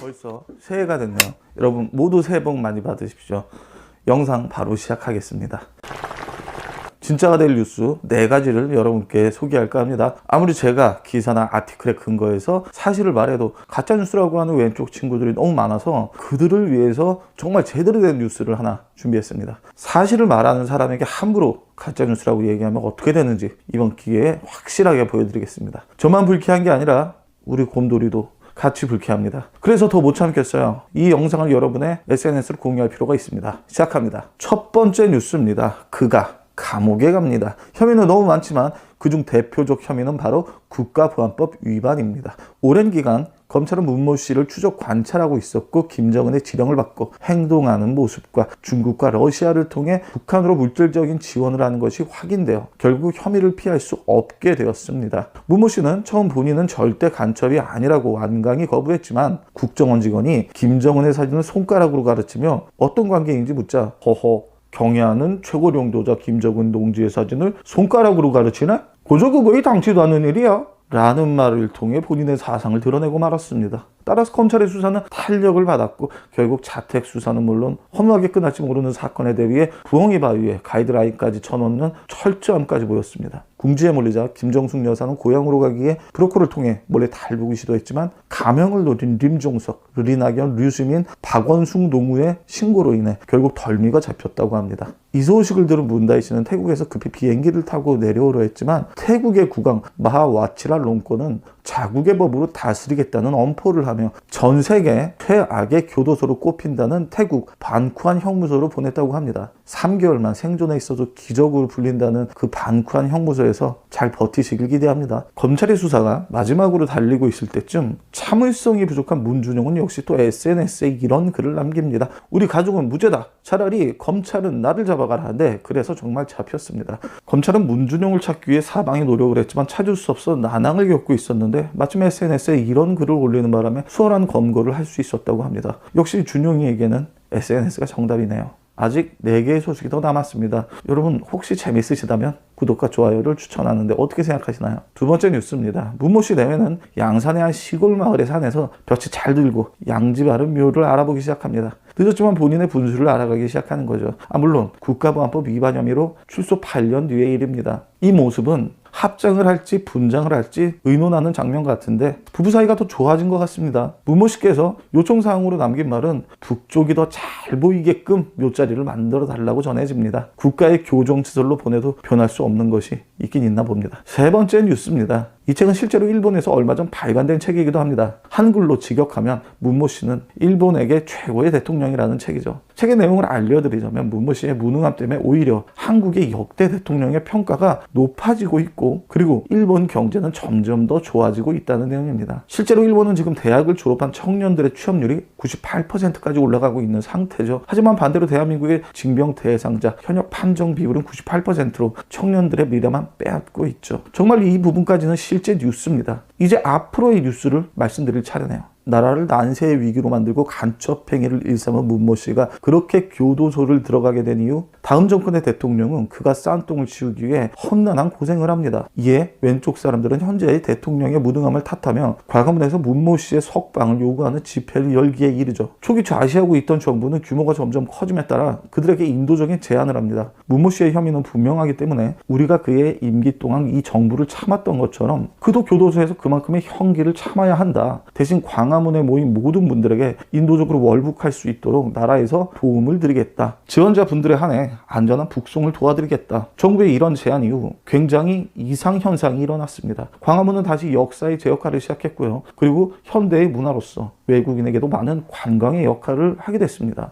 벌써 새해가 됐네요. 여러분 모두 새해 복 많이 받으십시오. 영상 바로 시작하겠습니다. 진짜가 될 뉴스 4가지를 여러분께 소개할까 합니다. 아무리 제가 기사나 아티클에 근거해서 사실을 말해도 가짜뉴스라고 하는 왼쪽 친구들이 너무 많아서 그들을 위해서 정말 제대로 된 뉴스를 하나 준비했습니다. 사실을 말하는 사람에게 함부로 가짜뉴스라고 얘기하면 어떻게 되는지 이번 기회에 확실하게 보여드리겠습니다. 저만 불쾌한 게 아니라 우리 곰돌이도 같이 불쾌합니다. 그래서 더 못 참겠어요. 이 영상을 여러분의 SNS로 공유할 필요가 있습니다. 시작합니다. 첫 번째 뉴스입니다. 그가 감옥에 갑니다. 혐의는 너무 많지만 그중 대표적 혐의는 바로 국가보안법 위반입니다. 오랜 기간 검찰은 문모 씨를 추적 관찰하고 있었고 김정은의 지령을 받고 행동하는 모습과 중국과 러시아를 통해 북한으로 물질적인 지원을 하는 것이 확인되어 결국 혐의를 피할 수 없게 되었습니다. 문모 씨는 처음 본인은 절대 간첩이 아니라고 완강히 거부했지만 국정원 직원이 김정은의 사진을 손가락으로 가르치며 어떤 관계인지 묻자 허허 경애하는 최고領導자 김정은 동지의 사진을 손가락으로 가르치네? 그저 그거이 당치도 않는 일이야? 라는 말을 통해 본인의 사상을 드러내고 말았습니다. 따라서 검찰의 수사는 탄력을 받았고 결국 자택 수사는 물론 허무하게 끝날지 모르는 사건에 대비해 부엉이 바위에 가이드라인까지 쳐놓는 철저함까지 보였습니다. 궁지에 몰리자 김정숙 여사는 고향으로 가기에 브로커를 통해 몰래 탈북을 시도했지만 가명을 노린 림종석, 르리나견, 류수민, 박원숙 농우의 신고로 인해 결국 덜미가 잡혔다고 합니다. 이 소식을 들은 문다이 씨는 태국에서 급히 비행기를 타고 내려오려 했지만 태국의 국왕 마하와치라 롱코는 자국의 법으로 다스리겠다는 엄포를 하며 전 세계 최악의 교도소로 꼽힌다는 태국 반쿠안 형무소로 보냈다고 합니다. 3개월만 생존해 있어도 기적으로 불린다는 그 반쿠안 형무소에서 잘 버티시길 기대합니다. 검찰의 수사가 마지막으로 달리고 있을 때쯤 참을성이 부족한 문준용은 역시 또 SNS에 이런 글을 남깁니다. 우리 가족은 무죄다. 차라리 검찰은 나를 잡아가라 하는데 그래서 정말 잡혔습니다. 검찰은 문준용을 찾기 위해 사방에 노력을 했지만 찾을 수 없어 난항을 겪고 있었는데 마침 SNS에 이런 글을 올리는 바람에 수월한 검거를 할 수 있었다고 합니다. 역시 준용이에게는 SNS가 정답이네요. 아직 4개의 소식이 더 남았습니다. 여러분 혹시 재밌으시다면 구독과 좋아요를 추천하는데 어떻게 생각하시나요? 두 번째 뉴스입니다. 문모 씨 내외는 양산의 한 시골 마을에 산에서 볕이 잘 들고 양지 바른 묘를 알아보기 시작합니다. 늦었지만 본인의 분수를 알아가기 시작하는 거죠. 물론 국가보안법 위반 혐의로 출소 8년 뒤의 일입니다. 이 모습은 합장을 할지 분장을 할지 의논하는 장면 같은데 부부 사이가 더 좋아진 것 같습니다. 문모 씨께서 요청사항으로 남긴 말은 북쪽이 더 잘 보이게끔 묘자리를 만들어 달라고 전해집니다. 국가의 교정시설로 보내도 변할 수 없는 것이 있긴 있나 봅니다. 세 번째 뉴스입니다. 이 책은 실제로 일본에서 얼마 전 발간된 책이기도 합니다. 한글로 직역하면 문모 씨는 일본에게 최고의 대통령이라는 책이죠. 책의 내용을 알려드리자면 문모 씨의 무능함 때문에 오히려 한국의 역대 대통령의 평가가 높아지고 있고 그리고 일본 경제는 점점 더 좋아지고 있다는 내용입니다. 실제로 일본은 지금 대학을 졸업한 청년들의 취업률이 98%까지 올라가고 있는 상태죠. 하지만 반대로 대한민국의 징병 대상자 현역 판정 비율은 98%로 청년들의 미래만 빼앗고 있죠. 정말 이 부분까지는 실제 뉴스입니다. 이제 앞으로의 뉴스를 말씀드릴 차례네요. 나라를 난세의 위기로 만들고 간첩 행위를 일삼은 문모 씨가 그렇게 교도소를 들어가게 된 이유, 다음 정권의 대통령은 그가 쌓은 똥을 치우기 위해 험난한 고생을 합니다. 이에 왼쪽 사람들은 현재의 대통령의 무능함을 탓하며 과거문에서 문모 씨의 석방을 요구하는 집회를 열기에 이르죠. 초기 좌시하고 있던 정부는 규모가 점점 커짐에 따라 그들에게 인도적인 제안을 합니다. 문모 씨의 혐의는 분명하기 때문에 우리가 그의 임기 동안 이 정부를 참았던 것처럼 그도 교도소에서 그만큼의 형기를 참아야 한다. 대신 광화문에 모인 모든 분들에게 인도적으로 월북할 수 있도록 나라에서 도움을 드리겠다. 지원자분들에 한해 안전한 북송을 도와드리겠다. 정부의 이런 제안 이후 굉장히 이상현상이 일어났습니다. 광화문은 다시 역사의 제 역할을 시작했고요. 그리고 현대의 문화로서 외국인에게도 많은 관광의 역할을 하게 됐습니다.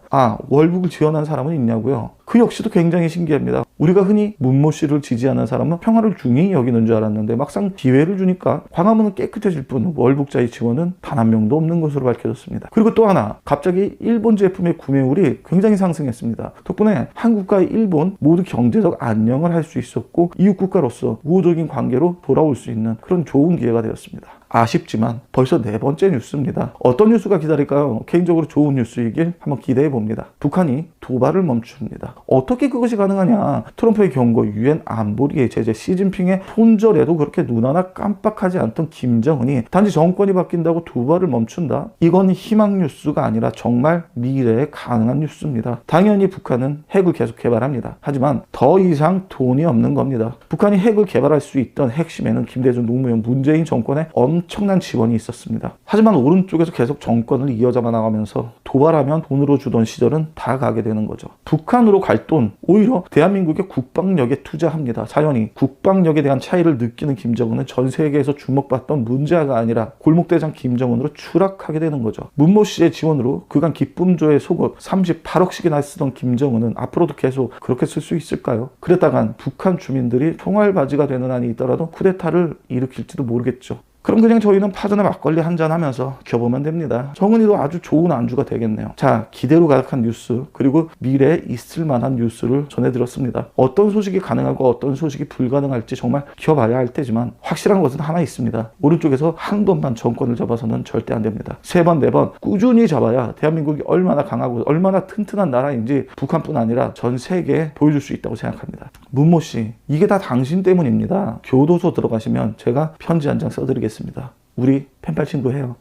월북을 지원한 사람은 있냐고요? 그 역시도 굉장히 신기합니다. 우리가 흔히 문모 씨를 지지하는 사람은 평화를 중히 여기는 줄 알았는데 막상 기회를 주니까 광화문은 깨끗해질 뿐 월북자의 지원은 단 한 명도 없는 것으로 밝혀졌습니다. 그리고 또 하나, 갑자기 일본 제품의 구매율이 굉장히 상승했습니다. 덕분에 한국과 일본 모두 경제적 안녕을 할 수 있었고 이웃국가로서 우호적인 관계로 돌아올 수 있는 그런 좋은 기회가 되었습니다. 아쉽지만 벌써 4번째 뉴스입니다. 어떤 뉴스가 기다릴까요? 개인적으로 좋은 뉴스이길 한번 기대해 봅니다. 북한이 도발을 멈춥니다. 어떻게 그것이 가능하냐? 트럼프의 경고, 유엔 안보리의 제재, 시진핑의 손절에도 그렇게 눈 하나 깜빡하지 않던 김정은이 단지 정권이 바뀐다고 도발을 멈춘다? 이건 희망 뉴스가 아니라 정말 미래에 가능한 뉴스입니다. 당연히 북한은 핵을 계속 개발합니다. 하지만 더 이상 돈이 없는 겁니다. 북한이 핵을 개발할 수 있던 핵심에는 김대중, 노무현, 문재인 정권의 엄청난 지원이 있었습니다. 하지만 오른쪽에서 계속 정권을 이어잡아 나가면서 도발하면 돈으로 주던 시절은 다 가게 되는 거죠. 북한으로 갈 돈 오히려 대한민국의 국방력에 투자합니다. 자연히 국방력에 대한 차이를 느끼는 김정은은 전 세계에서 주목받던 문제가 아니라 골목대장 김정은으로 추락하게 되는 거죠. 문모 씨의 지원으로 그간 기쁨조에 속옷 38억씩이나 쓰던 김정은은 앞으로도 계속 그렇게 쓸 수 있을까요? 그랬다간 북한 주민들이 총알바지가 되는 한이 있더라도 쿠데타를 일으킬지도 모르겠죠. 그럼 그냥 저희는 파전에 막걸리 한잔 하면서 겨보면 됩니다. 정은이도 아주 좋은 안주가 되겠네요. 자, 기대로 가득한 뉴스, 그리고 미래에 있을 만한 뉴스를 전해드렸습니다. 어떤 소식이 가능하고 어떤 소식이 불가능할지 정말 지켜봐야 할 테지만 확실한 것은 하나 있습니다. 오른쪽에서 한 번만 정권을 잡아서는 절대 안 됩니다. 3번, 4번 꾸준히 잡아야 대한민국이 얼마나 강하고 얼마나 튼튼한 나라인지 북한뿐 아니라 전 세계에 보여줄 수 있다고 생각합니다. 문모 씨, 이게 다 당신 때문입니다. 교도소 들어가시면 제가 편지 한 장 써드리겠습니다. 우리 펜팔 친구 해요.